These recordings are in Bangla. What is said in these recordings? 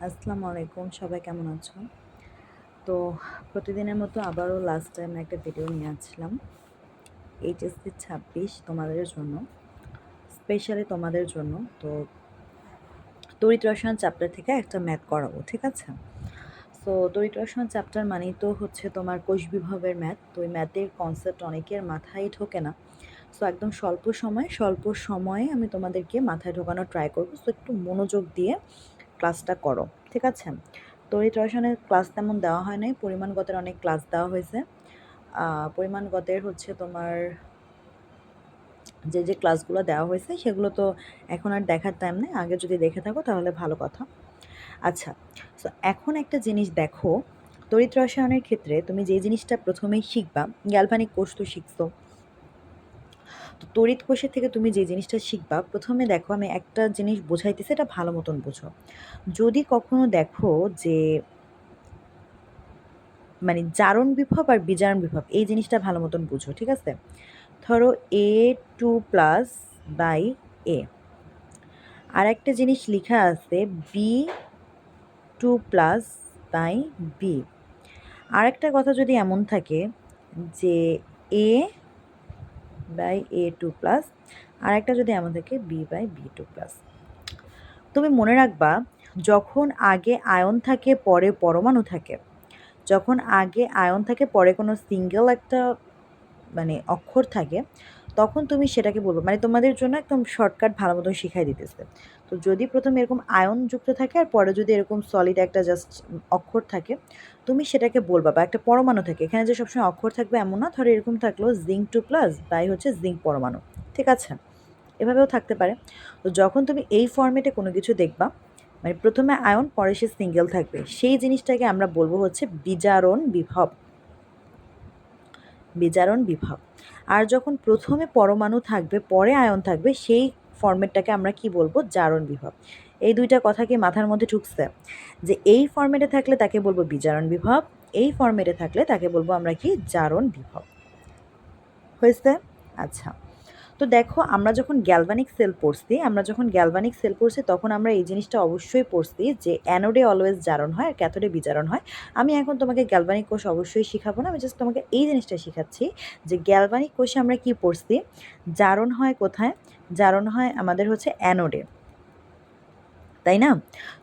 আসসালামু আলাইকুম, সবাই কেমন আছো? তো প্রতিদিনের মতো আবারও লাস্ট টাইম একটা ভিডিও নিয়ে আসলাম এইচএসসি 26 তোমাদের জন্য, স্পেশালি তোমাদের জন্য। তো তড়িৎ রসায়ন চ্যাপ্টার থেকে একটা ম্যাথ করাবো, ঠিক আছে? সো তড়িৎ রসায়ন চ্যাপ্টার মানেই তো হচ্ছে তোমার কোষ বিভবের ম্যাথ। তো ওই ম্যাথের কনসেপ্ট অনেকের মাথায় ঢোকে না। সো একদম স্বল্প সময়ে আমি তোমাদেরকে মাথায় ঢোকানোর ট্রাই করবো। সো একটু মনোযোগ দিয়ে ক্লাসটা করো, ঠিক আছে? তড়িৎ রসায়নের ক্লাস তেমন দেওয়া হয় নাই, পরিমাণগতের অনেক ক্লাস দেওয়া হয়েছে। পরিমাণগতের হচ্ছে তোমার যে ক্লাসগুলো দেওয়া হয়েছে সেগুলো তো এখন আর দেখার টাইম নেই, আগে যদি দেখে থাকো তাহলে ভালো কথা। আচ্ছা, সো এখন একটা জিনিস দেখো, তড়িৎ রসায়নের ক্ষেত্রে তুমি যে জিনিসটা প্রথমেই শিখবা, গ্যালভানিক কোষ তো শিখছো। তো তড়িৎ কোষের থেকে তুমি যে জিনিসটা শিখবা, প্রথমে দেখো আমি একটা জিনিস বোঝাইতেছি, এটা ভালো মতন বুঝো। যদি কখনো দেখো যে মানে জারণ বিভব আর বিজারণ বিভব, এই জিনিসটা ভালো মতন বুঝো, ঠিক আছে? ধরো A2+/A, আর একটা জিনিস লেখা আছে B2+/B। আর একটা কথা যদি এমন থাকে যে A/A2+, আর একটা যদি এমন থাকে B/B2+, তুমি মনে রাখবা, যখন আগে আয়ন থাকে পরে পরমাণু থাকে, যখন আগে আয়ন থাকে পরে কোনো সিঙ্গেল একটা মানে অক্ষর থাকে, তখন তুমি সেটাকে বলবো, মানে তোমাদের জন্য একদম শর্টকাট ভালো মতো শিখাই দিতেছে। তো যদি প্রথমে এরকম আয়ন যুক্ত থাকে আর পরে যদি এরকম সলিড একটা জাস্ট অক্ষর থাকে, তুমি সেটাকে বলবা, বা একটা পরমাণু থাকে, এখানে যে সবসময় অক্ষর থাকবে এমন না। ধরো এরকম থাকলো Zn2+, হচ্ছে জিঙ্ক পরমাণু, ঠিক আছে? এভাবেও থাকতে পারে। তো যখন তুমি এই ফর্মেটে কোনো কিছু দেখবা, মানে প্রথমে আয়ন পরে সে সিঙ্গেল থাকবে, সেই জিনিসটাকে আমরা বলবো হচ্ছে বিজারণ বিভব। বিজারণ বিভব। আর যখন প্রথমে পরমাণু থাকবে পরে আয়ন থাকবে, সেই ফরম্যাটটাকে আমরা কি বলবো? জারণ বিভব। এই দুইটা কথা কি মাথার মধ্যে ঢুকছে? যে এই ফরম্যাটে থাকলে তাকে বলবো বিজারণ বিভব, এই ফরম্যাটে থাকলে তাকে বলবো আমরা কি? জারণ বিভব। হয়েছে? আচ্ছা, তো দেখো, আমরা যখন গ্যালভানিক সেল পড়ছি তখন আমরা এই জিনিসটা অবশ্যই পড়ছি যে অ্যানোডে অলওয়েজ জারণ হয় আর ক্যাথোডে বিজারণ হয়। আমি এখন তোমাকে গ্যালভানিক কোষ অবশ্যই শিখাবো না, আমি জাস্ট তোমাকে এই জিনিসটা শিখাচ্ছি যে গ্যালভানিক কোষে আমরা কি পড়ছি, জারণ হয় কোথায়? জারণ হয় আমাদের হচ্ছে অ্যানোডে, তাই না?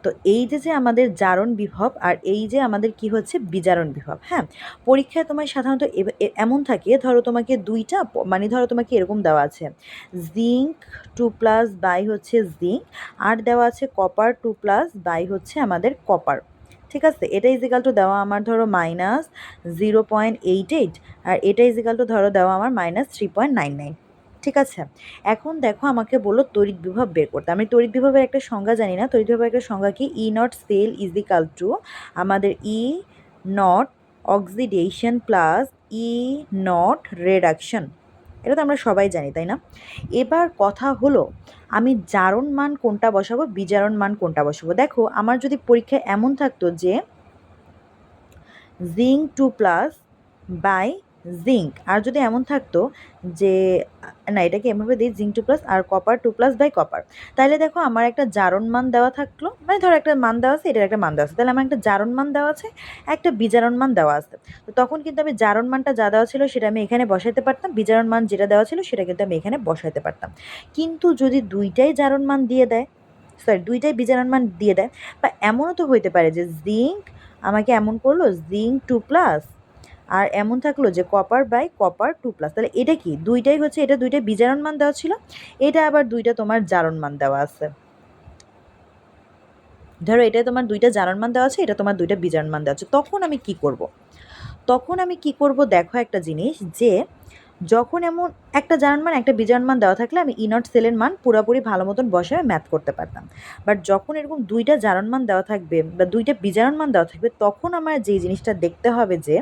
তো এই যে আমাদের জারণ বিভব আর এই যে আমাদের কি হচ্ছে বিজারণ বিভব। হ্যাঁ, পরীক্ষায় তোমার সাধারণত এমন থাকে, ধরো তোমাকে দুইটা মানে ধরো তোমাকে এরকম দেওয়া আছে Zn2+/ হচ্ছে জিঙ্ক, আর দেওয়া আছে Copper2+/ হচ্ছে আমাদের কপার, ঠিক আছে? এটা ইজিক্যাল টু দেওয়া আমার ধরো -0.88, আর এটা ইজিক্যাল টু ধরো দেওয়া আমার -3.99, ঠিক আছে? এখন দেখো, আমাকে বললো তড়িৎ বিভব বের করতে। আমি তড়িৎ বিভবের একটা সংজ্ঞা জানি না। তড়িৎ বিভবের একটা সংজ্ঞা কি? E0 সেল ইজিক্যাল টু আমাদের E0 oxidation plus E0 reduction. এটা তো আমরা সবাই জানি, তাই না? এবার কথা হলো, আমি জারণ মান কোনটা বসাবো, বিজারণ মান কোনটা বসাবো? দেখো, আমার যদি পরীক্ষায় এমন থাকতো যে Zn2+/, জিঙ্ক, আর যদি এমন থাকতো যে না, এটাকে এভাবে দিই Zn2+ আর Copper2+/ কপার, তাহলে দেখো আমার একটা জারণ মান দেওয়া থাকলো, মানে ধরো একটা মান দেওয়া আছে, এটার একটা মান দেওয়া আছে, তাহলে আমার একটা জারণ মান দেওয়া আছে, একটা বিজারণ মান দেওয়া আছে। তো তখন কিন্তু আমি জারণ মানটা যা দেওয়া ছিল সেটা আমি এখানে বসাইতে পারতাম, বিজারণ মান যেটা দেওয়া ছিল সেটা কিন্তু আমি এখানে বসাইতে পারতাম। কিন্তু যদি দুইটাই জারণ মান দিয়ে দেয়, দুইটাই বিজারণ মান দিয়ে দেয়, বা এমনও তো হইতে পারে যে জিঙ্ক আমাকে এমন করলো Zn2+, আর এমন থাকলো যে Copper/Copper2+, তাহলে এটা কি? দুইটাই হচ্ছে, এটা দুইটা বিজারণ মান দেওয়া ছিল, এটা আবার দুইটা তোমার জারণ মান দেওয়া আছে। ধরো এটা তোমার দুইটা জারণ মান দেওয়া আছে, এটা তোমার দুইটা বিজারণ মান দেওয়া আছে। তখন আমি কি করব? দেখো একটা জিনিস, যে যখন এমন একটা জারণ মান একটা বিজারণ মান দেওয়া থাকলে আমি E0 সেলের মান পুরোপুরি ভালো মতন বসায় ম্যাথ করতে পারতাম। বাট যখন এরকম দুইটা জারণ মান দেওয়া থাকবে বা দুইটা বিজারণ মান দেওয়া থাকবে, তখন আমার যেই জিনিসটা দেখতে হবে যে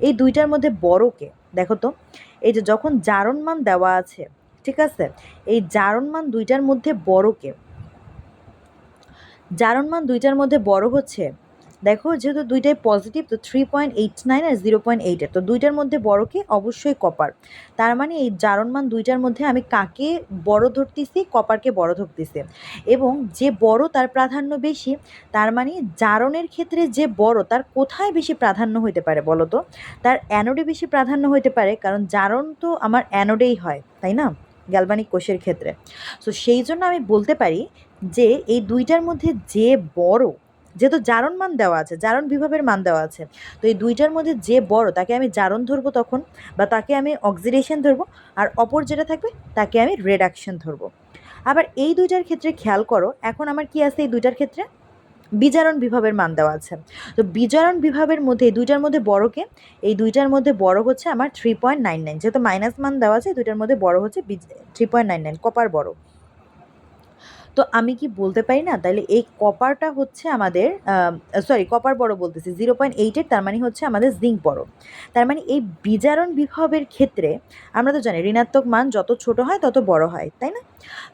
এই দুইটার মধ্যে বড়কে, দেখো তো, এই যে যখন জারণ মান দেওয়া আছে, ঠিক আছে, এই জারণ মান দুইটার মধ্যে বড় হচ্ছে দেখো যেহেতু দুইটাই পজিটিভ, তো 3.89 আর 0.88, তো দুইটার মধ্যে বড় কে? অবশ্যই কপার। তার মানে এই জারণ মান দুইটার মধ্যে আমি কাকে বড় ধরতেছি? কপারকে বড় ধরতেছি। এবং যে বড় তার প্রাধান্য বেশি, তার মানে জারণের ক্ষেত্রে যে বড় তার কোথায় বেশি প্রাধান্য হইতে পারে বলো তো? তার অ্যানোডে বেশি প্রাধান্য হইতে পারে, কারণ জারণ তো আমার অ্যানোডেই হয়, তাই না, গ্যালভানিক কোষের ক্ষেত্রে। সো সেই জন্য আমি বলতে পারি যে এই দুইটার মধ্যে যে বড়, যেহেতু জারণ মান দেওয়া আছে, জারণ বিভবের মান দেওয়া আছে, তো এই দুইটার মধ্যে যে বড় তাকে আমি জারণ ধরবো তখন, বা তাকে আমি অক্সিডেশন ধরবো, আর অপর যেটা থাকবে তাকে আমি রেডাকশন ধরবো। আবার এই দুইটার ক্ষেত্রে খেয়াল করো, এখন আমার কি আছে এই দুইটার ক্ষেত্রে? বিজারণ বিভবের মান দেওয়া আছে। তো বিজারণ বিভবের মধ্যে এই দুইটার মধ্যে বড়কে, এই দুইটার মধ্যে বড় হচ্ছে আমার 3.99, যেহেতু মাইনাস মান দেওয়া আছে, দুইটার মধ্যে বড় হচ্ছে 3.99, কপার বড়। তো আমি কি বলতে পারি না তাহলে এই কপারটা হচ্ছে আমাদের, সরি কপার বড় বলতেছি, 0.88, তার মানে হচ্ছে আমাদের জিঙ্ক বড়। তার মানে এই বিজারণ বিভবের ক্ষেত্রে আমরা তো জানি ঋণাত্মক মান যত ছোট হয় তত বড় হয়, তাই না?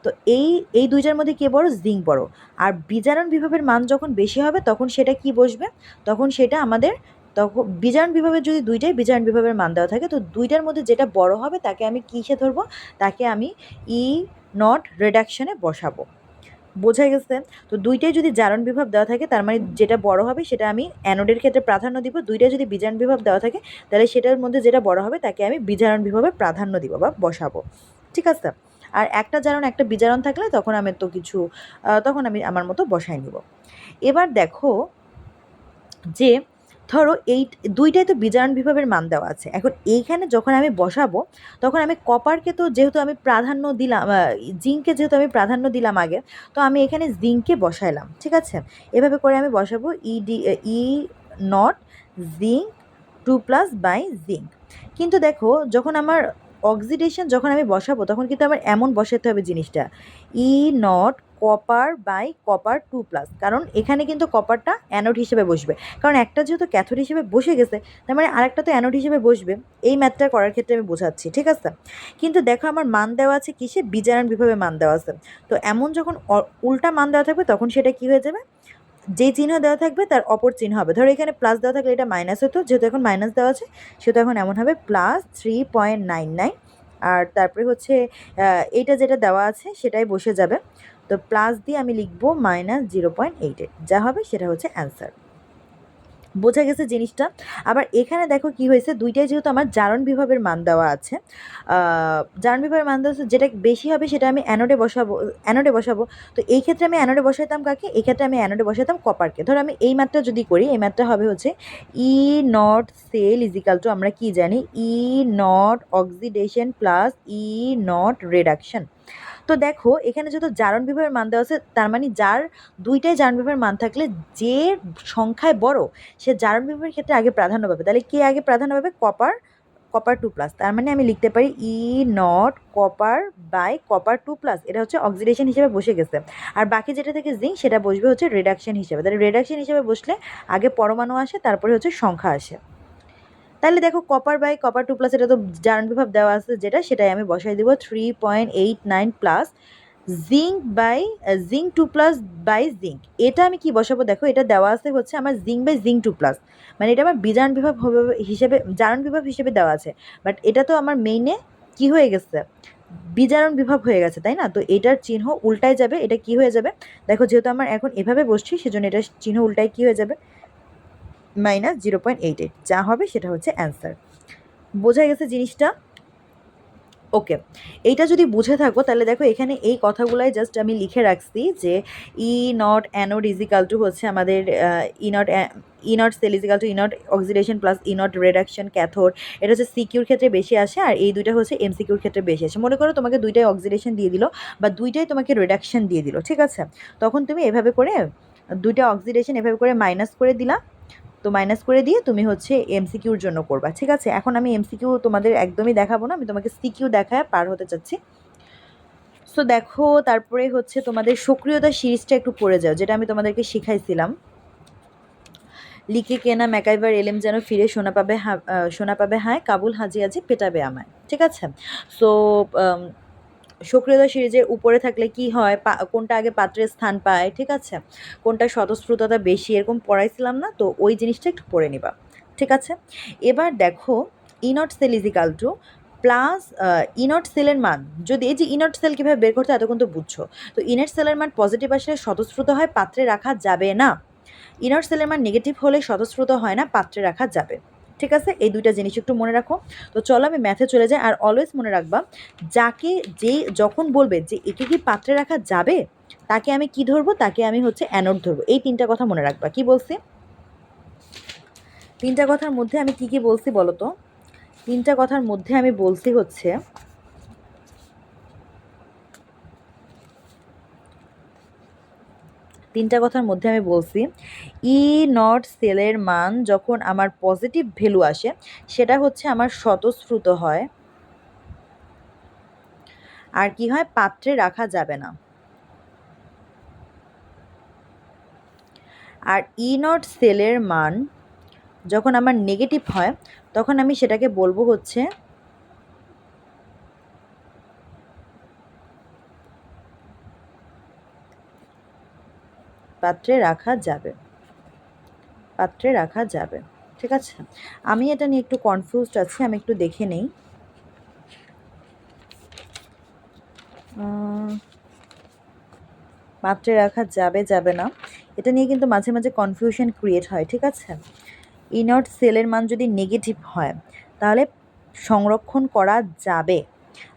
তো এই এই দুইটার মধ্যে কে বড়? জিঙ্ক বড়। আর বিজারণ বিভবের মান যখন বেশি হবে তখন সেটা কি বসবে? তখন সেটা আমাদের, তখন বিজারণ বিভবের যদি দুইটাই বিজারণ বিভবের মান দেওয়া থাকে, তো দুইটার মধ্যে যেটা বড় হবে তাকে আমি কিসে ধরবো? তাকে আমি ই নট রিডাকশনে বসাবো। বোঝা গেছে? তো দুইটাই যদি জারণ বিভব দেওয়া থাকে, তার মানে যেটা বড় হবে সেটা আমি অ্যানোডের ক্ষেত্রে প্রাধান্য দিব। দুইটাই যদি বিজারণ বিভব দেওয়া থাকে, তাহলে সেটার মধ্যে যেটা বড় হবে তাকে আমি বিজারণ বিভবে প্রাধান্য দিব বা বসাবো। ঠিক আছে? আর একটা জারণ একটা বিজারণ থাকলে তখন আমি তো কিছু, তখন আমি আমার মতো বসাই নিব। এবার দেখো যে ধরো এই দুইটাই তো বিজারণ বিভবের মান দেওয়া আছে, এখন এইখানে যখন আমি বসাবো তখন আমি কপারকে তো যেহেতু আমি প্রাধান্য দিলাম, জিঙ্ককে যেহেতু আমি প্রাধান্য দিলাম আগে, তো আমি এখানে জিঙ্ককে বসাইলাম। ঠিক আছে? এভাবে করে আমি বসাবো ই নট জিঙ্ক 2+ বাই জিঙ্ক। কিন্তু দেখো যখন আমার অক্সিডেশন যখন আমি বসাবো তখন কিন্তু আমার এমন বসাতে হবে জিনিসটা, ই নট কপার বাই কপার 2+, কারণ এখানে কিন্তু কপারটা অ্যানোড হিসেবে বসবে, কারণ একটা যেহেতু ক্যাথোড হিসেবে বসে গেছে, তার মানে আরেকটা তো অ্যানোড হিসেবে বসবে। এই ম্যাথটা করার ক্ষেত্রে আমি বোঝাচ্ছি, ঠিক আছে? কিন্তু দেখো আমার মান দেওয়া আছে কিসে? বিজারণ বিভবে মান দেওয়া আছে। তো এমন যখন উল্টা মান দেওয়া থাকবে তখন সেটা কি হয়ে যাবে? যে চিহ্ন দেওয়া থাকবে তার অপর চিহ্ন হবে। ধরো এখানে প্লাস দেওয়া থাকলে এটা মাইনাস হতো, যেহেতু এখন মাইনাস দেওয়া আছে সেহেতু এখন এমন হবে +3.99। আর তারপরে হচ্ছে এইটা যেটা দেওয়া আছে সেটাই বসে যাবে। তো প্লাস দিয়ে আমি লিখবো -0.88, যা হবে সেটা হচ্ছে অ্যান্সার। বোঝা গেছে জিনিসটা? আবার এখানে দেখো কি হয়েছে, দুইটাই যেহেতু আমার জারণ বিভবের মান দেওয়া আছে, জারণ বিভবের মান দেওয়া আছে, যেটা বেশি হবে সেটা আমি অ্যানোডে বসাবো। তো এই ক্ষেত্রে আমি অ্যানোডে বসাইতাম কাকে? এই ক্ষেত্রে আমি অ্যানোডে বসাইতাম কপারকে। ধরো আমি এই ম্যাথটা যদি করি, এই ম্যাথটা হবে হচ্ছে E naught cell is equal to, আমরা কি জানি, E naught oxidation plus E naught reduction. তো দেখো এখানে যেহেতু জারণ বিভবের মান দেওয়া আছে, তার মানে যার দুইটাই জারণ বিভবের মান থাকলে যে সংখ্যায় বড় সে জারণ বিভবের ক্ষেত্রে আগে প্রাধান্য পাবে। তাহলে কে আগে প্রাধান্য পাবে? কপার 2+। তার মানে আমি লিখতে পারি ই নট কপার বাই কপার 2+, এটা হচ্ছে অক্সিডেশন হিসেবে বসে গেছে। আর বাকি যেটা থেকে জিঙ্ক সেটা বসবে হচ্ছে রিডাকশন হিসেবে। তাহলে রিডাকশন হিসেবে বসলে আগে পরমাণু আসে, তারপরে হচ্ছে সংখ্যা আসে। তাহলে দেখো কপার বাই কপার 2+, এটা তো জারণ বিভব দেওয়া আছে যেটা, সেটাই আমি বসাই দিব 3.89 plus zinc by zinc 2+ by zinc. এটা আমি কি বসাবো? দেখো এটা দেওয়া আছে হচ্ছে আমার জিঙ্ক বাই জিঙ্ক 2+, মানে এটা আমার বিজারণ বিভব হিসেবে, জারণ বিভব হিসেবে দেওয়া আছে, বাট এটা তো আমার মেইনে কি হয়ে গেছে? বিজারণ বিভব হয়ে গেছে, তাই না? তো এটার চিহ্ন উল্টায় যাবে, এটা কি হয়ে যাবে? দেখো যেহেতু আমার এখন এভাবে বসছি সেজন্য এটার চিহ্ন উল্টায় কি হয়ে যাবে? -0.88, যা হবে সেটা হচ্ছে অ্যান্সার। বোঝা গেছে জিনিসটা? ওকে, এইটা যদি বুঝে থাকো তাহলে দেখো এখানে এই কথাগুলাই জাস্ট আমি লিখে রাখছি যে E naught anode is equal to হচ্ছে আমাদের E naught cell is equal to E naught oxidation plus E naught reduction cathode. এটা হচ্ছে সিকিউর ক্ষেত্রে বেশি আসে, আর এই দুইটা হচ্ছে এমসিকিউর ক্ষেত্রে বেশি আসে। মনে করো তোমাকে দুইটাই অক্সিডেশন দিয়ে দিল বা দুইটাই তোমাকে রিডাকশন দিয়ে দিল, ঠিক আছে? তখন তুমি এভাবে করে দুইটা অক্সিডেশন এভাবে করে মাইনাস করে দিলা। তো মাইনাস করে দিয়ে তুমি হচ্ছে এমসিকিউর জন্য করবা, ঠিক আছে? এখন আমি এমসিকিউ তোমাদের একদমই দেখাবো না, আমি তোমাকে সিকিউ দেখায় পার হতে চাচ্ছি। সো দেখো তারপরে হচ্ছে তোমাদের সক্রিয়তা সিরিজটা একটু পড়ে যাও, যেটা আমি তোমাদেরকে শিখাইছিলাম। লিকে কেনা ম্যাকাইভার এলেম যেন ফিরে শোনা পাবে হায়, কাবুল হাজি আজি পেটাবে আমায়, ঠিক আছে? সো সক্রিয়তা সিরিজের উপরে থাকলে কি হয়, কোনটা আগে পাত্রের স্থান পায়, ঠিক আছে, কোনটা স্বতঃস্ফূর্ততা বেশি, এরকম পড়াইছিলাম না, তো ওই জিনিসটা একটু পড়ে নিবা, ঠিক আছে। এবার দেখো E naught cell is equal to plus E naught সেলের মান, যদি এই যে ইনট সেল কীভাবে বের করতে এতক্ষণ তো বুঝছো, তো ইনট সেলের মান পজিটিভ আসলে স্বতঃস্ফূর্ত হয়, পাত্রে রাখা যাবে না। ইনট সেলের মান নেগেটিভ হলে স্বতঃস্ফূর্ত হয় না, পাত্রে রাখা যাবে, ঠিক আছে। এই দুইটা জিনিস একটু মনে রাখো। তো চলো আমি ম্যাথে চলে যাই। আর অলওয়েজ মনে রাখবা, যাকে যেই যখন বলবে যে একে কি পাত্রে রাখা যাবে, তাকে আমি কি ধরবো, তাকে আমি হচ্ছে অ্যানোড ধরবো। এই তিনটা কথা মনে রাখবা। কি বলছি, তিনটা কথার মধ্যে আমি কি কি বলছি বলো তো? তিনটা কথার মধ্যে আমি বলছি হচ্ছে, তিনটা কথার মধ্যে আমি বলছি ই নট সেলের মান যখন আমার পজিটিভ ভ্যালু আসে, সেটা হচ্ছে আমার স্বতঃস্ফূর্ত হয়, আর কি হয়, পাত্রে রাখা যাবে না। আর ই নট সেলের মান যখন আমার নেগেটিভ হয়, তখন আমি সেটাকে বলবো হচ্ছে পাত্রে রাখা যাবে, পাত্রে রাখা যাবে, ঠিক আছে। আমি এটা নিয়ে একটু কনফিউজড আছি, আমি একটু দেখে নেই। পাত্রে রাখা যাবে যাবে না, এটা নিয়ে কিন্তু মাঝে মাঝে কনফিউশন ক্রিয়েট হয়, ঠিক আছে। ইনট সেলের মান যদি নেগেটিভ হয় তাহলে সংরক্ষণ করা যাবে,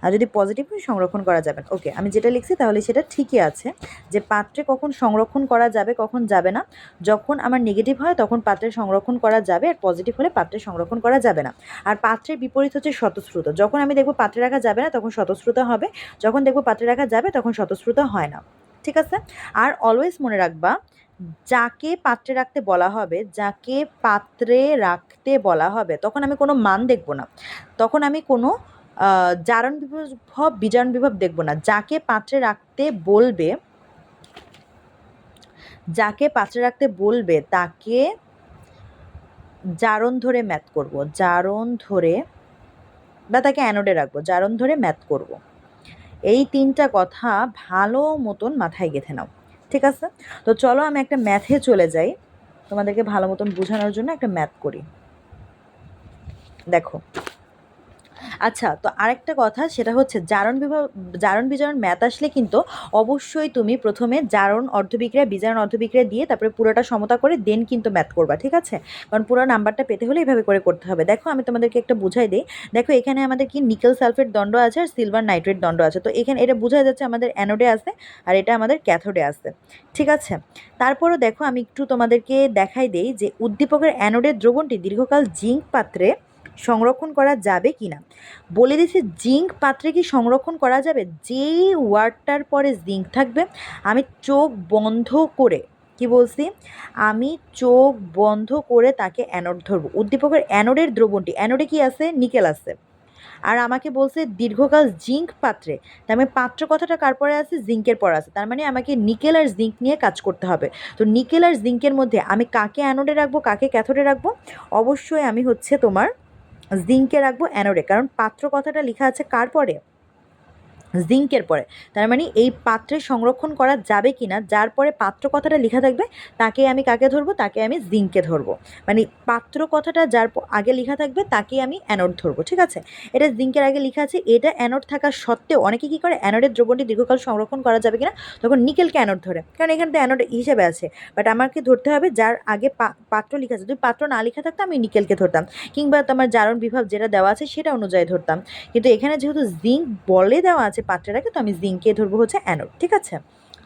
আর যদি পজিটিভ হয় সংরক্ষণ করা যাবে না। ওকে, আমি যেটা লিখছি তাহলে সেটা ঠিকই আছে, যে পাত্রে কখন সংরক্ষণ করা যাবে কখন যাবে না, যখন আমার নেগেটিভ হয় তখন পাত্রে সংরক্ষণ করা যাবে, আর পজিটিভ হলে পাত্রে সংরক্ষণ করা যাবে না। আর পাত্রের বিপরীত হচ্ছে স্বতঃস্ফূর্ত, যখন আমি দেখবো পাত্রে রাখা যাবে না তখন স্বতঃস্ফূর্ত হবে, যখন দেখবো পাত্রে রাখা যাবে তখন স্বতঃস্ফূর্ত হয় না, ঠিক আছে। আর অলওয়েজ মনে রাখবা, যাকে পাত্রে রাখতে বলা হবে, যাকে পাত্রে রাখতে বলা হবে, তখন আমি কোনো মান দেখব না, তখন আমি কোনো জারণ বিভব বিজারণ বিভব দেখব না। যাকে পাত্রে রাখতে বলবে, যাকে পাত্রে রাখতে বলবে তাকে জারণ ধরে ম্যাথ করব, জারণ ধরে, বা তাকে অ্যানোডে রাখবো, জারণ ধরে ম্যাথ করব। এই তিনটা কথা ভালো মতন মাথায় গেঁথে নাও, ঠিক আছে। তো চলো আমি একটা ম্যাথে চলে যাই, তোমাদেরকে ভালো মতন বোঝানোর জন্য একটা ম্যাথ করি। দেখো, আচ্ছা, তো আরেকটা কথা সেটা হচ্ছে জারণ বিজারণ ম্যাথ আসলে কিন্তু অবশ্যই তুমি প্রথমে জারণ অর্ধবিক্রিয়া বিজারণ অর্ধবিক্রিয়া দিয়ে তারপরে পুরোটা সমতা করে দেন কিন্তু ম্যাথ করবা, ঠিক আছে। কারণ পুরো নাম্বারটা পেতে হলে এইভাবে করে করতে হবে। দেখো আমি তোমাদেরকে একটা বুঝাই দিই। দেখো এখানে আমাদের কি নিকেল সালফেট দণ্ড আছে আর সিলভার নাইট্রেট দণ্ড আছে, তো এখানে এটা বোঝা যাচ্ছে আমাদের অ্যানোডে আছে আর এটা আমাদের ক্যাথোডে আছে, ঠিক আছে। তারপরও দেখো আমি একটু তোমাদেরকে দেখাই দেই যে উদ্দীপকের অ্যানোডের দ্রবণটি দীর্ঘকাল জিঙ্ক পাত্রে সংরক্ষণ করা যাবে কি না। বলে দিছি জিঙ্ক পাত্রে কি সংরক্ষণ করা যাবে, যেই ওয়ার্ডটার পরে জিঙ্ক থাকবে আমি চোখ বন্ধ করে, কি বলছি, আমি চোখ বন্ধ করে তাকে অ্যানোড ধরবো। উদ্দীপকের অ্যানোডের দ্রবণটি, অ্যানোডে কি আছে, নিকেল আছে, আর আমাকে বলছে দীর্ঘকাল জিঙ্ক পাত্রে, তার মানে পাত্র কথাটা কার পরে আছে, জিঙ্কের পর আছে, তার মানে আমাকে নিকেল আর জিঙ্ক নিয়ে কাজ করতে হবে। তো নিকেল আর জিঙ্কের মধ্যে আমি কাকে অ্যানোডে রাখবো কাকে ক্যাথোডে রাখবো, অবশ্যই আমি হচ্ছে তোমার জিঙ্কে রাখবো অ্যানোডে, কারণ পাত্র কথাটা লেখা আছে কার পরে, জিঙ্কের পরে। তার মানে এই পাত্রে সংরক্ষণ করা যাবে কি না, যার পরে পাত্র কথাটা লেখা থাকবে তাকে আমি কাকে ধরবো, তাকে আমি জিঙ্কে ধরবো। মানে পাত্র কথাটা যার আগে লেখা থাকবে তাকে আমি অ্যানোড ধরবো, ঠিক আছে। এটা জিঙ্কের আগে লেখা আছে, এটা অ্যানোড থাকা সত্ত্বেও অনেকে কী করে, অ্যানোডের দ্রবণটি দীর্ঘকাল সংরক্ষণ করা যাবে কিনা তখন নিকেলকে অ্যানোড ধরে, কারণ এখানে তো অ্যানোড হিসেবে আছে। বাট আমাকে ধরতে হবে যার আগে পাত্র লেখা আছে, যদি পাত্র না লেখা থাকতো আমি নিকেলকে ধরতাম, কিংবা তোমার জারণ বিভাগ যেটা দেওয়া আছে সেটা অনুযায়ী ধরতাম। কিন্তু এখানে যেহেতু জিঙ্ক বলে দেওয়া আছে পাত্রের আগে, তো আমি জিঙ্কে ধরবো হচ্ছে অ্যানোড, ঠিক আছে।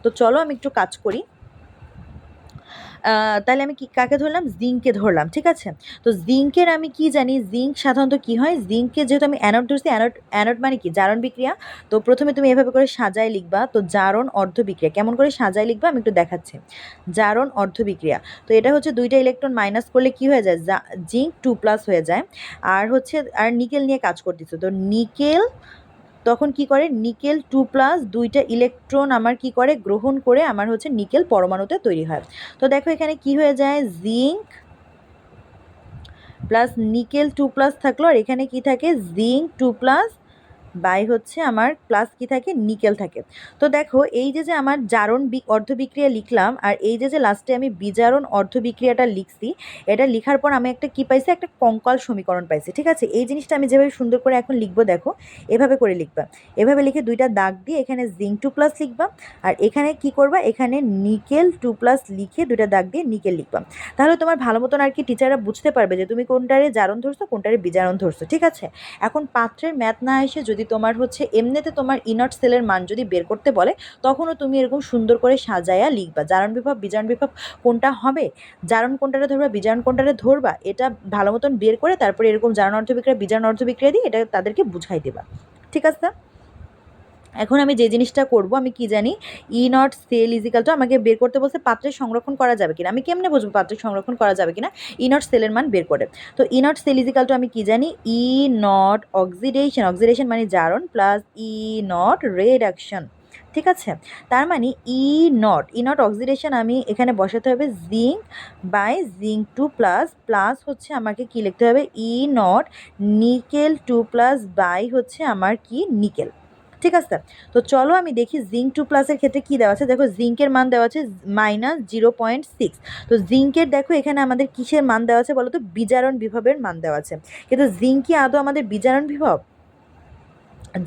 তো চলো আমি একটু কাজ করি। তাহলে আমি কি কাকে ধরলাম, জিঙ্ককে ধরলাম, ঠিক আছে। তো জিঙ্কের আমি কি জানি, জিঙ্ক সাধারণত কি হয়, জিঙ্ককে যেহেতু আমি অ্যানোড ধরছি, অ্যানোড অ্যানোড মানে কি, জারণ বিক্রিয়া। তো প্রথমে তুমি এভাবে করে সাজায় লিখবা, তো জারণ অর্ধ বিক্রিয়া কেমন করে সাজায় লিখবা আমি একটু দেখাচ্ছি। জারণ অর্ধ বিক্রিয়া, তো এটা হচ্ছে দুইটা ইলেকট্রন মাইনাস করলে কি হয়ে যায়, জিঙ্ক 2+ হয়ে যায়। আর হচ্ছে আর নিকেল নিয়ে কাজ করতেছে, তো নিকেল তখন কি করে, নিকেল 2+, দুইটা ইলেকট্রন আমার কি করে, গ্রহণ করে আমার হচ্ছে নিকেল পরমাণুতে তৈরি হয়। তো দেখো এখানে কি হয়ে যায়, জিঙ্ক প্লাস নিকেল 2+ থাকলো, আর এখানে কি থাকে, জিঙ্ক 2+, বাই হচ্ছে আমার প্লাস কি থাকে, নিকেল থাকে। তো দেখো এই যে আমার জারণ অর্ধবিক্রিয়া লিখলাম, আর এই যে লাস্টে আমি বিজারণ অর্ধবিক্রিয়াটা লিখছি, এটা লিখার পর আমি একটা কি পাইছি, একটা কঙ্কাল সমীকরণ পাইছি। ঠিক আছে, এই জিনিসটা আমি যেভাবে সুন্দর করে এখন লিখবো দেখো, এভাবে করে লিখবা। এভাবে লিখে দুইটা দাগ দিয়ে এখানে জিঙ্ক 2+ লিখবা, আর এখানে কি করবা, এখানে নিকেল 2+ লিখে দুইটা দাগ দিয়ে নিকেল লিখবা। তাহলে তোমার ভালো মতন আর কি টিচাররা বুঝতে পারবে যে তুমি কোনটারে জারণ ধরছো কোনটারে বিজারণ ধরছো। ঠিক আছে, এখন পাত্রের ম্যাথ না এসে যদি তোমার হচ্ছে এমনিতে তোমার ইনট সেলের মান যদি বের করতে বলে, তখনও তুমি এরকম সুন্দর করে সাজায়া লিখবা জারণ বিভব বিজারণ বিভব কোনটা হবে, জারণ কোনটারে ধরবা বিজারণ কোনটারে ধরবা, এটা ভালো মতন বের করে তারপরে এরকম জারণ অর্ধবিক্রিয়া বিজারণ অর্ধবিক্রিয়া দিয়ে এটা তাদেরকে বুঝাই দেবা। ঠিক আছে, এখন আমি যে জিনিসটা করব, আমি কি জানি, E0 সেল = আমাকে বের করতে বলছে পাত্রে সংরক্ষণ করা যাবে কিনা। আমি কেমনে বুঝবো পাত্রে সংরক্ষণ করা যাবে কিনা, E0 সেলের মান বের করে। তো E0 সেল = আমি কি জানি, E0 অক্সিডেশন, অক্সিডেশন মানে জারণ, প্লাস E0 রিডাকশন। ঠিক আছে, তার মানে E0 অক্সিডেশন আমি এখানে বসাতে হবে জিঙ্ক বাই জিঙ্ক 2+ প্লাস হচ্ছে আমাকে কি লিখতে হবে, E0 নিকেল 2+ বাই হচ্ছে আমার কি, নিকেল। ঠিক আছে, তো চলো আমি দেখি জিঙ্ক 2+-এর ক্ষেত্রে কি দেওয়া আছে। দেখো জিঙ্কের মান দেওয়া আছে -0.6। তো জিঙ্কের দেখো এখানে আমাদের কিসের মান দেওয়া আছে বলো তো, বিজারণ বিভবের মান দেওয়া আছে। কিন্তু জিঙ্ক কি আদৌ আমাদের বিজারণ বিভব?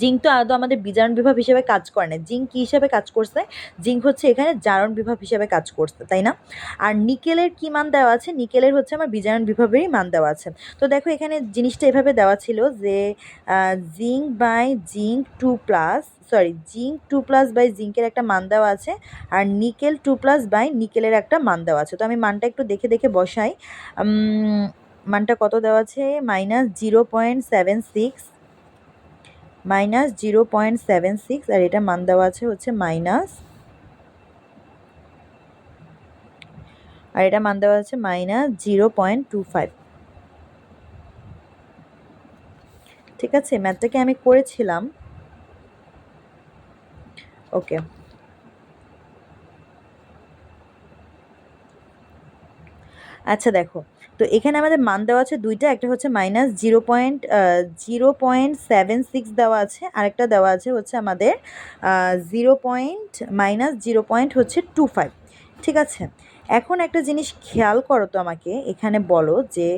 জিঙ্ক তো আদৌ আমাদের বিজারণ বিভব হিসেবে কাজ করে না। জিঙ্ক কী হিসেবে কাজ করছে, জিঙ্ক হচ্ছে এখানে জারণ বিভব হিসেবে কাজ করছে, তাই না? আর নিকেলের কি মান দেওয়া আছে, নিকেলের হচ্ছে আমার বিজারণ বিভবেরই মান দেওয়া আছে। তো দেখো এখানে জিনিসটা এভাবে দেওয়া ছিল যে zinc by zinc 2+, sorry zinc 2+ by জিঙ্কের একটা মান দেওয়া আছে, আর নিকেল 2+ বাই নিকেলের একটা মান দেওয়া আছে। তো আমি মানটা একটু দেখে দেখে বসাই। মানটা কত দেওয়া আছে, -0.76, -0.76, আর এটা মান দেওয়া আছে হচ্ছে আর এটা মান দেওয়া আছে -0.25। ঠিক আছে, ম্যাথটাকে আমি করেছিলাম। ওকে, আচ্ছা দেখো, তো এখানে আমাদের মান দেওয়া আছে দুইটা, একটা হচ্ছে -0.76 দেওয়া আছে, আরেকটা দেওয়া আছে হচ্ছে আমাদের 0.25। ঠিক আছে, এখন একটা জিনিস খেয়াল করো তো আমাকে, এখানে বলো যে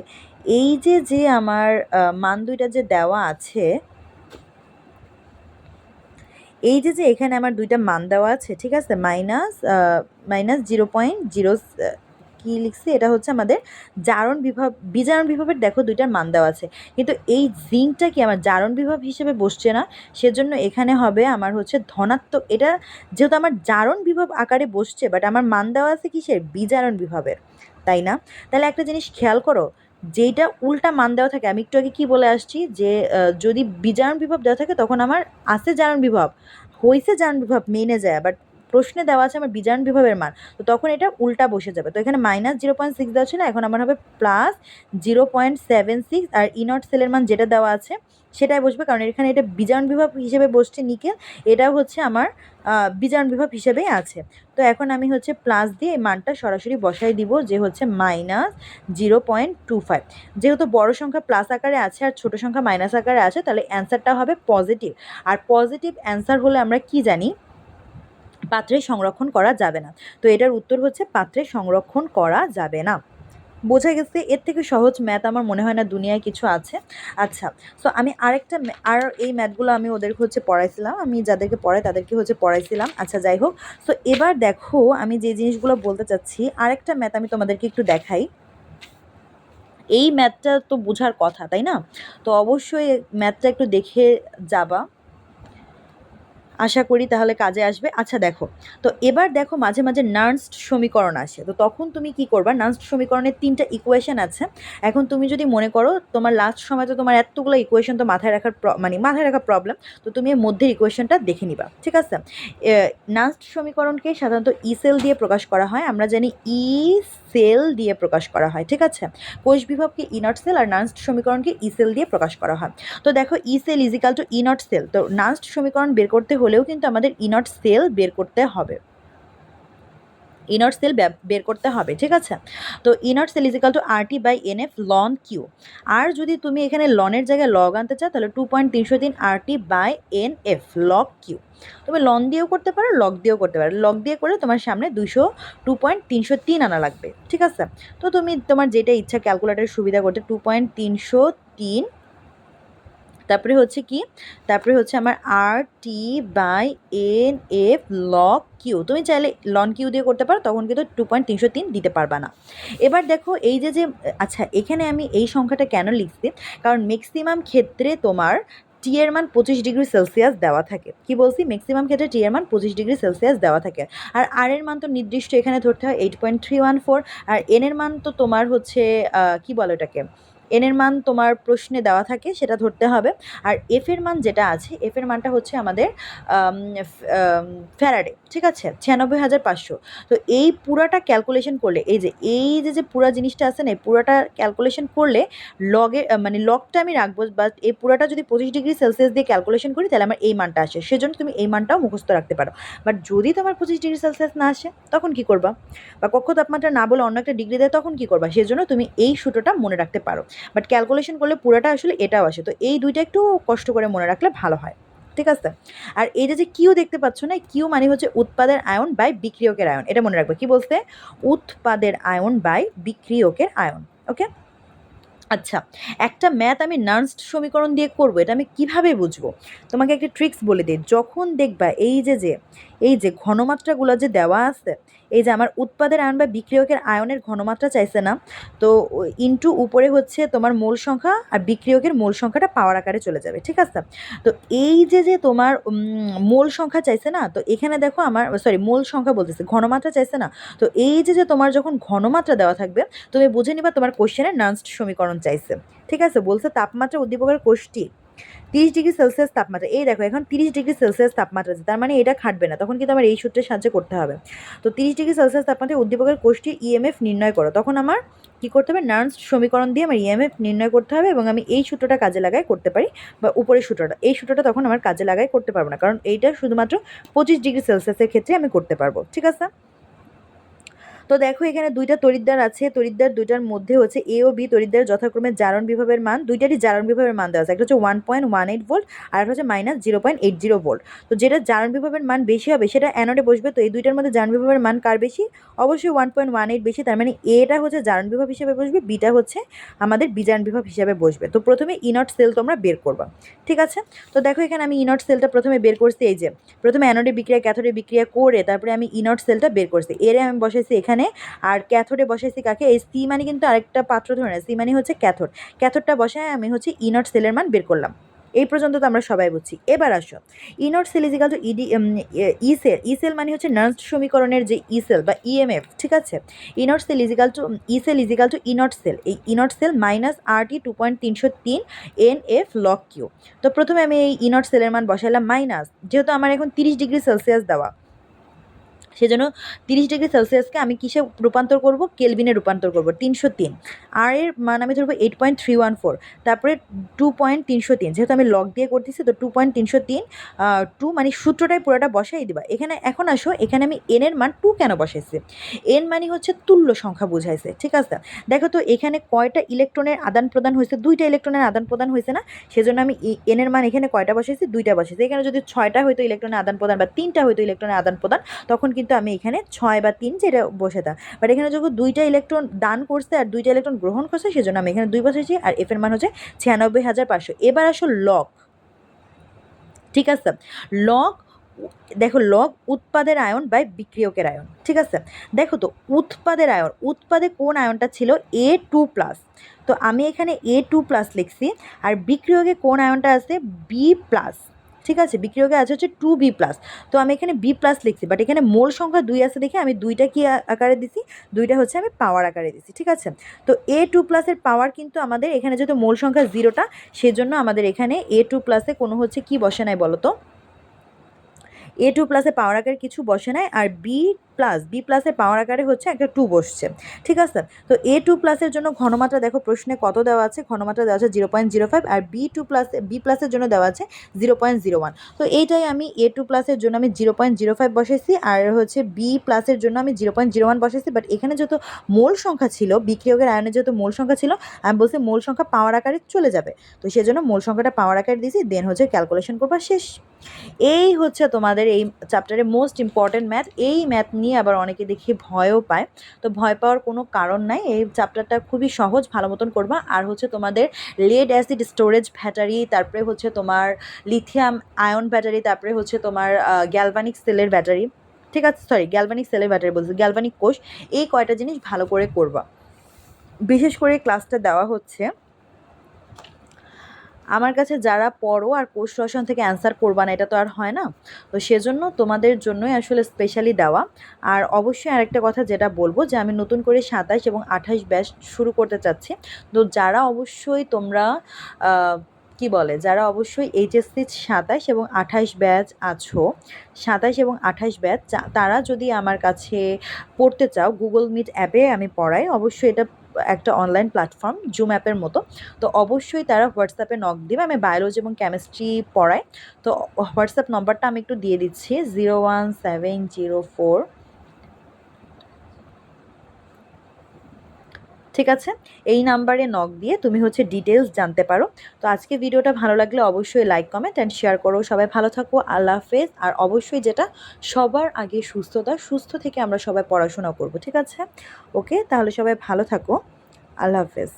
এই যে আমার মান দুইটা যে দেওয়া আছে, এই যে এখানে আমার দুইটা মান দেওয়া আছে, ঠিক আছে, -0.0 কি লিখছি, এটা হচ্ছে আমাদের জারণ বিভব বিজারণ বিভবের দেখো দুইটার মান দেওয়া আছে, কিন্তু এই জিঙ্কটা কি আমার জারণ বিভব হিসেবে বসছে না, সেজন্য এখানে হবে আমার হচ্ছে ধনাত্মক। এটা যেহেতু আমার জারণ বিভব আকারে বসছে, বাট আমার মান দেওয়া আছে কিসের, বিজারণ বিভবের, তাই না? তাহলে একটা জিনিস খেয়াল করো, যেইটা উল্টা মান দেওয়া থাকে, আমি একটু আগে কি বলে আসছি যে যদি বিজারণ বিভব দেওয়া থাকে তখন আমার আছে জারণ বিভব, হয়েছে জারণ বিভব মেনে যায়, বাট প্রশ্নে দেওয়া আছে আমার বিজারণ বিভবের মান, তো তখন এটা উল্টা বসে যাবে। তো এখানে -0.6 দেওয়া ছিল, এখন আমার হবে +0.76, আর E0 সেলের মান যেটা দেওয়া আছে সেটাই বসবে, কারণ এখানে এটা বিজারণ বিভব হিসেবে বসছে নিকেল, এটাও হচ্ছে আমার বিজারণ বিভব হিসেবেই আছে। তো এখন আমি হচ্ছে প্লাস দিয়ে এই মানটা সরাসরি বসাই দিব, যে হচ্ছে -0.25। যেহেতু বড় সংখ্যা প্লাস আকারে আছে আর ছোট সংখ্যা মাইনাস আকারে আছে, তাহলে অ্যান্সারটা হবে পজিটিভ। আর পজিটিভ অ্যান্সার হলে আমরা কি জানি, পাত্রে সংরক্ষণ করা যাবে না। তো এটার উত্তর হচ্ছে পাত্রে সংরক্ষণ করা যাবে না। বোঝা গেছে? এর থেকে সহজ ম্যাথ আমার মনে হয় না দুনিয়ায় কিছু আছে। আচ্ছা, সো আমি আরেকটা আর এই ম্যাথগুলো আমি ওদেরকে হচ্ছে পড়াইছিলাম, আমি যাদেরকে পড়াই তাদেরকে হচ্ছে পড়াইছিলাম। আচ্ছা যাই হোক, সো এবার দেখো আমি যে জিনিসগুলো বলতে চাচ্ছি, আরেকটা ম্যাথ আমি তোমাদেরকে একটু দেখাই। এই ম্যাথটা তো বোঝার কথা, তাই না? তো অবশ্যই ম্যাথটা একটু দেখে যাবা, আশা করি তাহলে কাজে আসবে। আচ্ছা দেখো, তো এবার দেখো মাঝে মাঝে নার্সড সমীকরণ আসে, তো তখন তুমি কি করবা, নার্সড সমীকরণের 3টা ইকুয়েশন আছে। এখন তুমি যদি মনে করো তোমার লাস্ট সময় তো তোমার এতগুলো ইকুয়েশন তো মাথায় রাখার মানে মাথায় রাখা প্রবলেম, তো তুমি এর মধ্যে ইকুয়েশনটা দেখে নিবা। ঠিক আছে, নার্সড সমীকরণকে সাধারণত ই সেল দিয়ে প্রকাশ করা হয়, আমরা জানি ই সেল দিয়ে প্রকাশ করা হয়। ঠিক আছে, কোষ বিভবকে E0 সেল আর নার্সড সমীকরণকে ই সেল দিয়ে প্রকাশ করা হয়। তো দেখো ই সেল = E0 সেল, তো নার্সড সমীকরণ বের করতে হলেও কিন্তু আমাদের E0 সেল বের করতে হবে। ইনট সেল বের করতে হবে, ঠিক আছে। তো E naught cell is equal to RT by NF ln Q. আর যদি তুমি এখানে লনের জায়গায় লগ আনতে চাও তাহলে 2.303 RT by NF log Q. তুমি লন দিয়েও করতে পারো, লগ দিয়েও করতে পারো। লগ দিয়ে করে তোমার সামনে 2.303 আনা লাগবে, ঠিক আছে। তো তুমি তোমার যেটা ইচ্ছা ক্যালকুলেটারের সুবিধা করতে 2.303, তারপরে হচ্ছে কি, তারপরে হচ্ছে আমার RT by NF log Q. তুমি চাইলে লন কিউ দিয়ে করতে পারো, তখন কিন্তু 2.303 দিতে পারবা না। এবার দেখো এই যে আচ্ছা এখানে আমি এই সংখ্যাটা কেন লিখছি, কারণ ম্যাক্সিমাম ক্ষেত্রে তোমার টি এর মান 25°C দেওয়া থাকে। কি বলছি, ম্যাক্সিমাম ক্ষেত্রে টি এর মান 25°C দেওয়া থাকে। আর আর এর মান তো নির্দিষ্ট এখানে ধরতে হয় 8.314, আর এন এর মান তো তোমার হচ্ছে কি বলো এটাকে, এন এর মান তোমার প্রশ্নে দেওয়া থাকে, সেটা ধরতে হবে। আর এফ এর মান যেটা আছে, এফ এর মানটা হচ্ছে আমাদের ফ্যারাডে, ঠিক আছে, 96,500। তো এই পুরাটা ক্যালকুলেশন করলে এই যে পুরা জিনিসটা আছে না, এই পুরাটা ক্যালকুলেশন করলে লগের মানে লগটা আমি রাখবো, বাট এই পুরাটা যদি 25°C দিয়ে ক্যালকুলেশন করি তাহলে আমার এই মানটা আসে, সেজন্য তুমি এই মানটাও মুখস্থ রাখতে পারো। বাট যদি তোমার 25°C না আসে তখন কি করবা, বা কক্ষ তাপমাত্রা না বলে অন্য একটা ডিগ্রি দেয় তখন কি করবা, সেজন্য তুমি এই সূত্রটা মনে রাখতে পারো। বাট ক্যালকুলেশন করলে পুরোটা আসলে এটাও আসে, তো এই দুইটা একটু কষ্ট করে মনে রাখলে ভালো হয়, ঠিক আছে। আর এই যে কিউ দেখতে পাচ্ছ না, কিউ মানে হচ্ছে উৎপাদের আয়ন বাই বিক্রিয়কের আয়ন, এটা মনে রাখবে। কি বলতে, উৎপাদের আয়ন বাই বিক্রিয়কের আয়ন, ওকে। আচ্ছা, একটা ম্যাথ আমি নার্নস্ট সমীকরণ দিয়ে করবো, এটা আমি কিভাবে বুঝবো, তোমাকে একটা ট্রিক্স বলে দিই। যখন দেখবা এই যে ঘনমাত্রাগুলো যে দেওয়া আছে, এই যে আমার উৎপাদের আয়ন বা বিক্রিয়কের আয়নের ঘনমাত্রা চাইছে না, তো ইনটু উপরে হচ্ছে তোমার মোল সংখ্যা, আর বিক্রিয়কের মোল সংখ্যাটা পাওয়ার আকারে চলে যাবে, ঠিক আছে। তো এই যে তোমার মোল সংখ্যা চাইছে না, তো এখানে দেখো আমার মোল সংখ্যা বলতেছে, ঘনমাত্রা চাইছে না। তো এই যে তোমার যখন ঘনমাত্রা দেওয়া থাকবে, তুমি বুঝে নিবা তোমার কোশ্চেনে নার্নস্ট সমীকরণ চাইছে, ঠিক আছে। বলছে তাপমাত্রা উদ্দীপকের কোষ্ঠী 30°C তাপমাত্রা, এই দেখো এখন 30°C তাপমাত্রা আছে, তার মানে এটা খাটবে না, তখন কিন্তু আমার এই সূত্রের সাহায্যে করতে হবে। তো 30°C তাপমাত্রায় উদ্দীপকের কোষ্ঠী ইএমএফ নির্ণয় করো, তখন আমার কি করতে হবে, নার্নস্ট সমীকরণ দিয়ে আমার ইএমএফ নির্ণয় করতে হবে, এবং আমি এই সূত্রটা কাজে লাগাই করতে পারি, বা উপরের সূত্রটা, এই সূত্রটা তখন আমার কাজে লাগাই করতে পারবো না, কারণ এইটা শুধুমাত্র 25°C ক্ষেত্রে আমি করতে পারবো, ঠিক আছে। তো দেখো এখানে দুইটা তড়িৎদ্বার আছে, তড়িৎদ্বার দুইটার মধ্যে হচ্ছে এ ও বি তড়িৎদ্বার যথাক্রমে জারণ বিভবের মান, দুইটারই জারণ বিভবের মান দেওয়া আছে, একটা হচ্ছে 1.18 ভোল্ট আর একটা হচ্ছে -0.80 ভোল্ট। তো যেটা জারণ বিভবের মান বেশি হবে সেটা অ্যানোডে বসবে, তো এই দুইটার মধ্যে জারণ বিভবের মান কার বেশি, অবশ্যই 1.18 বেশি, তার মানে এটা হচ্ছে জারণ বিভব হিসেবে বসবে, বিটা হচ্ছে আমাদের বিজারণ বিভব হিসেবে বসবে। তো প্রথমে ইনট সেল তোমরা বের করবা, ঠিক আছে। তো দেখো এখানে আমি ইনট সেলটা প্রথমে বের করছি, এই যে প্রথমে অ্যানোডে বিক্রিয়া ক্যাথোডে বিক্রিয়া করে তারপরে আমি ইনট সেলটা বের করছি, এরে আমি বসাইছি এখানে, আর ক্যাথোডে বসাইছি কাকে, এই সি মানে কিন্তু আরেকটা পাত্র ধরে না, সি মানে হচ্ছে ক্যাথোড, ক্যাথোডটা বসায় আমি হচ্ছে ইনট সেলের মান বের করলাম। এই পর্যন্ত তো আমরা সবাই বুঝছি। এবার আসো, ইনট cell is equal to E sell, E sell মানে হচ্ছে নার্নস্ট সমীকরণের যে ই সেল বা ইএমএফ, ঠিক আছে। E naught cell is equal to E cell is equal to E naught cell, এই E naught cell minus RT 2.303 NF log Q. তো প্রথমে আমি এই ইনট সেলের মান বসাইলাম মাইনাস, যেহেতু আমার এখন 30°C দেওয়া, সেজন্য 30°C আমি কিসে রূপান্তর করব, কেলভিনে রূপান্তর করব, 303। আর এর মান আমি ধরবো 8.314, তারপরে 2.303, যেহেতু আমি লগ দিয়ে করতেছি তো 2.303, 2 মানে সূত্রটাই পুরোটা বসাই দিবা এখানে। এখন আসো, এখানে আমি এন এর মান 2 কেন বসাইছি, এন মানে হচ্ছে তুল্য সংখ্যা বুঝাইছে, ঠিক আছে। দেখো তো এখানে কয়টা ইলেকট্রনের আদান প্রদান হয়েছে, দুইটা ইলেকট্রনের আদান প্রদান হয়েছে না, সেজন্য আমি এন এর মান এখানে কয়টা বসাইছি, দুইটা বসাইছি। এখানে যদি 6টা হয়তো ইলেকট্রনের আদান প্রদান বা 3টা হয়তো ইলেকট্রনের আদান প্রদান, তখন কিন্তু আমি এখানে 6 বা 3 যেটা বসাতাম। বাট এখানে যখন দুইটা ইলেকট্রন দান করছে আর দুইটা ইলেকট্রন গ্রহণ করছে, সেজন্য আমি এখানে 2 বসাইছি, আর এফ এর মান হচ্ছে 96,500। এবার আসো লগ, ঠিক আছে। লগ, দেখো লগ উৎপাদের আয়ন বাই বিক্রিয়কের আয়ন, ঠিক আছে। দেখো তো উৎপাদের আয়ন, উৎপাদে কোন আয়নটা ছিল A2+, তো আমি এখানে A2+ লিখছি, আর বিক্রিয়কে কোন আয়নটা আছে B+, ঠিক আছে, বিক্রিয়কে আছে হচ্ছে 2B+, তো আমি এখানে B+ লিখছি, বাট এখানে মোল সংখ্যা 2 আছে দেখে আমি দুইটা কি আকারে দিছি, দুইটা হচ্ছে আমি পাওয়ার আকারে দিছি, ঠিক আছে। তো A2+ এর পাওয়ার কিন্তু আমাদের এখানে যেহেতু মোল সংখ্যা 0টা, সেজন্য আমাদের এখানে A2+ কোনো হচ্ছে কি বসে নাই বলো তো, A2+ পাওয়ার আকারে কিছু বসে নাই, আর প্লাস বি প্লাসের পাওয়ার আকারে হচ্ছে একটা 2 বসছে, ঠিক আছে। তো A2 প্লাসের জন্য ঘনমাত্রা দেখো প্রশ্নে কত দেওয়া আছে, ঘনমাত্রা দেওয়া আছে 0.05, আর বি প্লাসের জন্য দেওয়া আছে 0.01। তো এইটাই আমি A2 প্লাসের জন্য আমি 0.05 বসাইছি, আর হচ্ছে বি প্লাসের জন্য আমি 0.01 বসাইছি। বাট এখানে যত মোল সংখ্যা ছিল, বিক্রিয়কের আয়নের যত মোল সংখ্যা ছিল, আমি বলছি মোল সংখ্যা পাওয়ার আকারে চলে যাবে, তো সেজন্য মোল সংখ্যাটা পাওয়ার আকারে দিয়েছি, দেন হচ্ছে ক্যালকুলেশন করবা, শেষ। এই হচ্ছে তোমাদের এই চ্যাপ্টারের মোস্ট ইম্পর্ট্যান্ট ম্যাথ। এই ম্যাথ নিয়ে আবার অনেকে দেখি ভয়ও পায়, তো ভয় পাওয়ার কোনো কারণ নাই, এই চ্যাপ্টারটা খুবই সহজ, ভালো মতন করবা। আর হচ্ছে তোমাদের লেড অ্যাসিড স্টোরেজ ব্যাটারি, তারপরে হচ্ছে তোমার লিথিয়াম আয়ন ব্যাটারি, তারপরে হচ্ছে তোমার গ্যালভানিক সেলের ব্যাটারি, ঠিক আছে, সরি গ্যালভানিক সেলের ব্যাটারি বলছি, গ্যালভানিক কোষ, এই কয়টা জিনিস ভালো করে করবা। বিশেষ করে ক্লাসটা দেওয়া হচ্ছে আমার কাছে যারা পড়ো আর কোষ রসায়ন থেকে অ্যান্সার করবা না, এটা তো আর হয় না, তো সেজন্য তোমাদের জন্যই আসলে স্পেশালি দেওয়া। আর অবশ্যই আরেকটা কথা যেটা বলবো, যে আমি নতুন করে 27 এবং 28 ব্যাচ শুরু করতে চাচ্ছি। তো যারা অবশ্যই তোমরা কি বলে, যারা অবশ্যই এইচএসসি 27 এবং 28 ব্যাচ আছো, 27 এবং 28 ব্যাচ, তারা যদি আমার কাছে পড়তে চাও, গুগল মিট অ্যাপে আমি পড়াই, অবশ্যই এটা একটা অনলাইন প্ল্যাটফর্ম, জুম অ্যাপের মতো। তো অবশ্যই তারা হোয়াটসঅ্যাপে নক দিবে, আমি বায়োলজি এবং কেমিস্ট্রি পড়াই। তো হোয়াটসঅ্যাপ নম্বরটা আমি একটু দিয়ে দিচ্ছি, 01704, ঠিক আছে। এই নাম্বারে নক দিয়ে তুমি হচ্ছে ডিটেলস জানতে পারো। তো আজকে ভিডিওটা ভালো লাগলে অবশ্যই লাইক, কমেন্ট অ্যান্ড শেয়ার করো। সবাই ভালো থাকো, আল্লাহ হাফেজ। আর অবশ্যই যেটা সবার আগে সুস্থতা, সুস্থ থেকে আমরা সবাই পড়াশোনা করব, ঠিক আছে। ওকে, তাহলে সবাই ভালো থাকো, আল্লাহ হাফেজ।